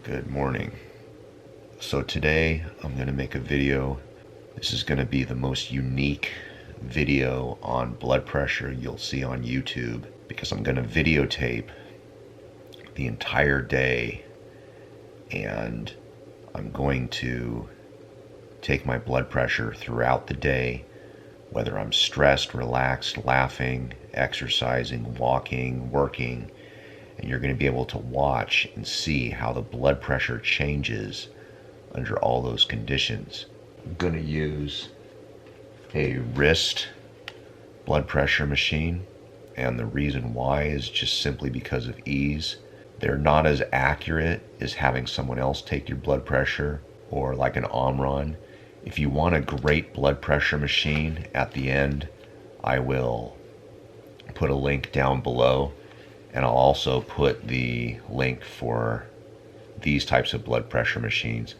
Good morning. So today I'm going to make a video. This is going to be the most unique video on blood pressure you'll see on YouTube, because I'm going to videotape the entire day, and I'm going to take my blood pressure throughout the day, whether I'm stressed, relaxed, laughing, exercising, walking, working. And you're going to be able to watch and see how the blood pressure changes under all those conditions. I'm going to use a wrist blood pressure machine, and the reason why is just simply because of ease. They're not as accurate as having someone else take your blood pressure or like an Omron. If you want a great blood pressure machine, at the end I will put a link down below. And I'll also put the link for these types of blood pressure machines.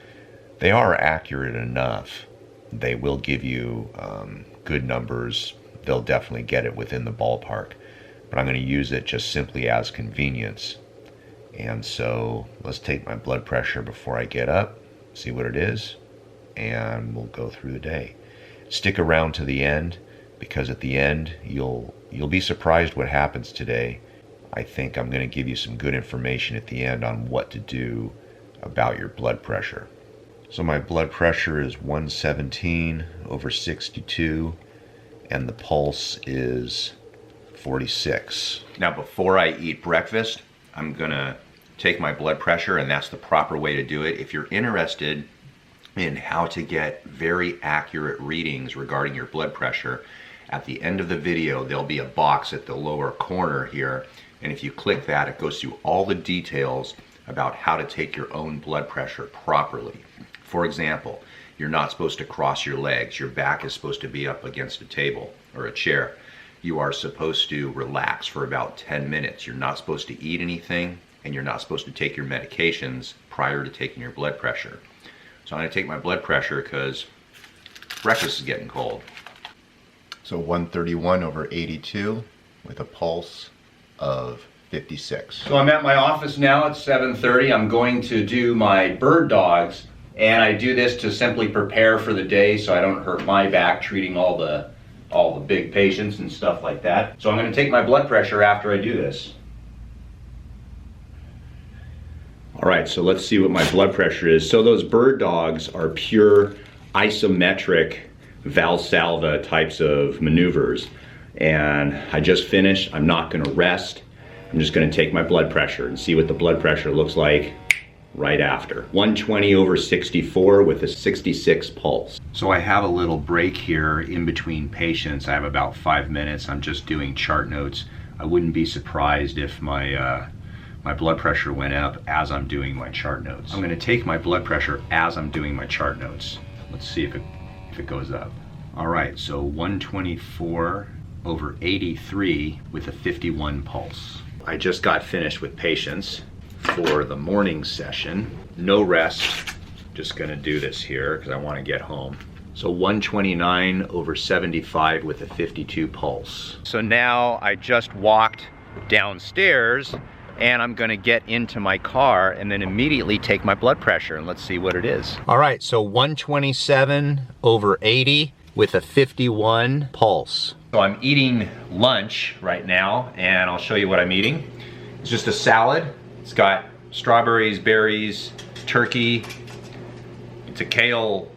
They are accurate enough. They will give you good numbers. They'll definitely get it within the ballpark. But I'm going to use it just simply as convenience. And so let's take my blood pressure before I get up, see what it is, and we'll go through the day. Stick around to the end, because at the end you'll be surprised what happens today. I think I'm going to give you some good information at the end on what to do about your blood pressure. So my blood pressure is 117/62, and the pulse is 46. Now before I eat breakfast, I'm going to take my blood pressure, and that's the proper way to do it. If you're interested in how to get very accurate readings regarding your blood pressure, at the end of the video there'll be a box at the lower corner here. And if you click that, it goes through all the details about how to take your own blood pressure properly. For example, you're not supposed to cross your legs. Your back is supposed to be up against a table or a chair. You are supposed to relax for about 10 minutes. You're not supposed to eat anything, and you're not supposed to take your medications prior to taking your blood pressure. So I'm going to take my blood pressure because breakfast is getting cold. So 131/82 with a pulse of 56. So I'm at my office now. It's 7:30. I'm going to do my bird dogs, and I do this to simply prepare for the day so I don't hurt my back treating all the big patients and stuff like that. So I'm going to take my blood pressure after I do this. All right, so let's see what my blood pressure is. So those bird dogs are pure isometric Valsalva types of maneuvers. And I just finished. I'm not going to rest. I'm just going to take my blood pressure and see what the blood pressure looks like right after. 120/64 with a 66 pulse. So I have a little break here in between patients. I have about 5 minutes. I'm just doing chart notes. I wouldn't be surprised if my blood pressure went up as I'm doing my chart notes. I'm going to take my blood pressure as I'm doing my chart notes. Let's see if it goes up. All right, so 124/83 with a 51 pulse. I just got finished with patients for the morning session. No rest, just gonna do this here because I want to get home. So 129/75 with a 52 pulse. So now I just walked downstairs, and I'm gonna get into my car and then immediately take my blood pressure, and let's see what it is. All right, so 127/80 with a 51 pulse. So I'm eating lunch right now, and I'll show you what I'm eating. It's just a salad. It's got strawberries, berries, turkey. It's a kale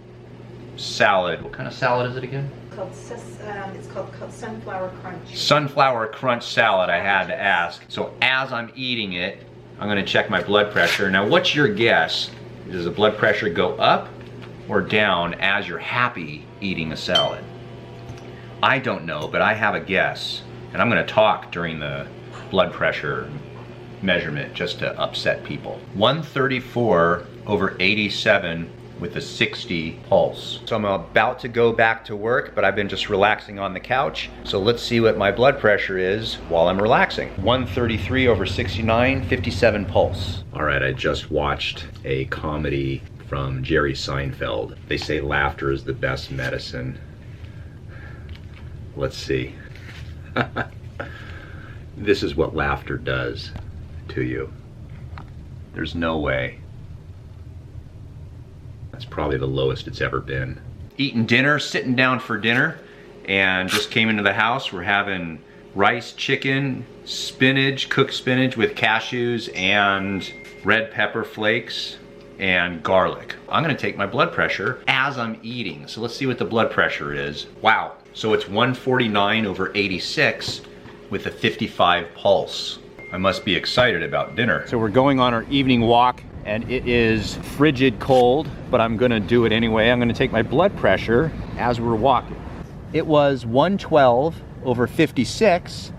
salad. What kind of salad is it again? It's called sunflower crunch. Sunflower crunch salad, I had to ask. So as I'm eating it, I'm gonna check my blood pressure. Now what's your guess? Does the blood pressure go up or down as you're happy eating a salad? I don't know, but I have a guess, and I'm going to talk during the blood pressure measurement just to upset people. 134/87 with a 60 pulse. So I'm about to go back to work, but I've been just relaxing on the couch. So let's see what my blood pressure is while I'm relaxing. 133/69, 57 pulse. All right, I just watched a comedy from Jerry Seinfeld. They say laughter is the best medicine. Let's see. This is what laughter does to you. There's no way That's probably the lowest it's ever been. Eating dinner, sitting down for dinner, and just came into the house. We're having rice, chicken, spinach, cooked spinach with cashews and red pepper flakes and garlic. I'm gonna take my blood pressure as I'm eating. So let's see what the blood pressure is. Wow, so it's 149/86 with a 55 pulse. I must be excited about dinner. So we're going on our evening walk and it is frigid cold, but I'm gonna do it anyway. I'm gonna take my blood pressure as we're walking. It was 112/56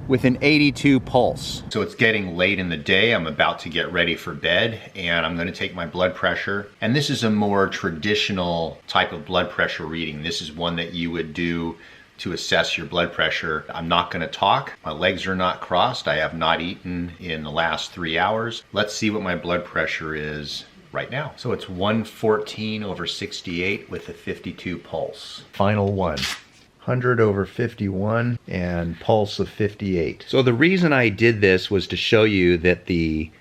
with an 82 pulse. So it's getting late in the day. I'm about to get ready for bed and I'm gonna take my blood pressure. And this is a more traditional type of blood pressure reading. This is one that you would do to assess your blood pressure. I'm not gonna talk. My legs are not crossed. I have not eaten in the last 3 hours. Let's see what my blood pressure is right now. So it's 114/68 with a 52 pulse. Final one. 100/51 and pulse of 58. So the reason I did this was to show you that the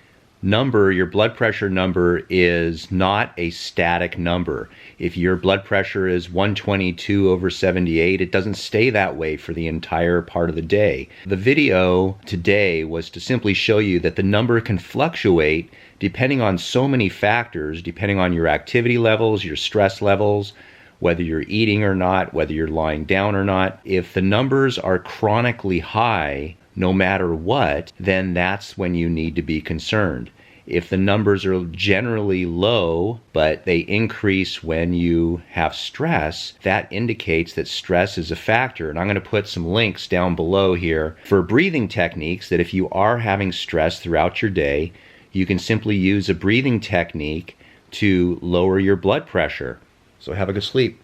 number, your blood pressure number, is not a static number. If your blood pressure is 122/78, it doesn't stay that way for the entire part of the day. The video today was to simply show you that the number can fluctuate depending on so many factors, depending on your activity levels, your stress levels, whether you're eating or not, whether you're lying down or not. If the numbers are chronically high, no matter what, then that's when you need to be concerned. If the numbers are generally low, but they increase when you have stress, that indicates that stress is a factor. And I'm going to put some links down below here for breathing techniques that if you are having stress throughout your day, you can simply use a breathing technique to lower your blood pressure. So have a good sleep.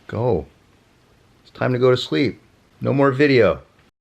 Go. It's time to go to sleep. No more video.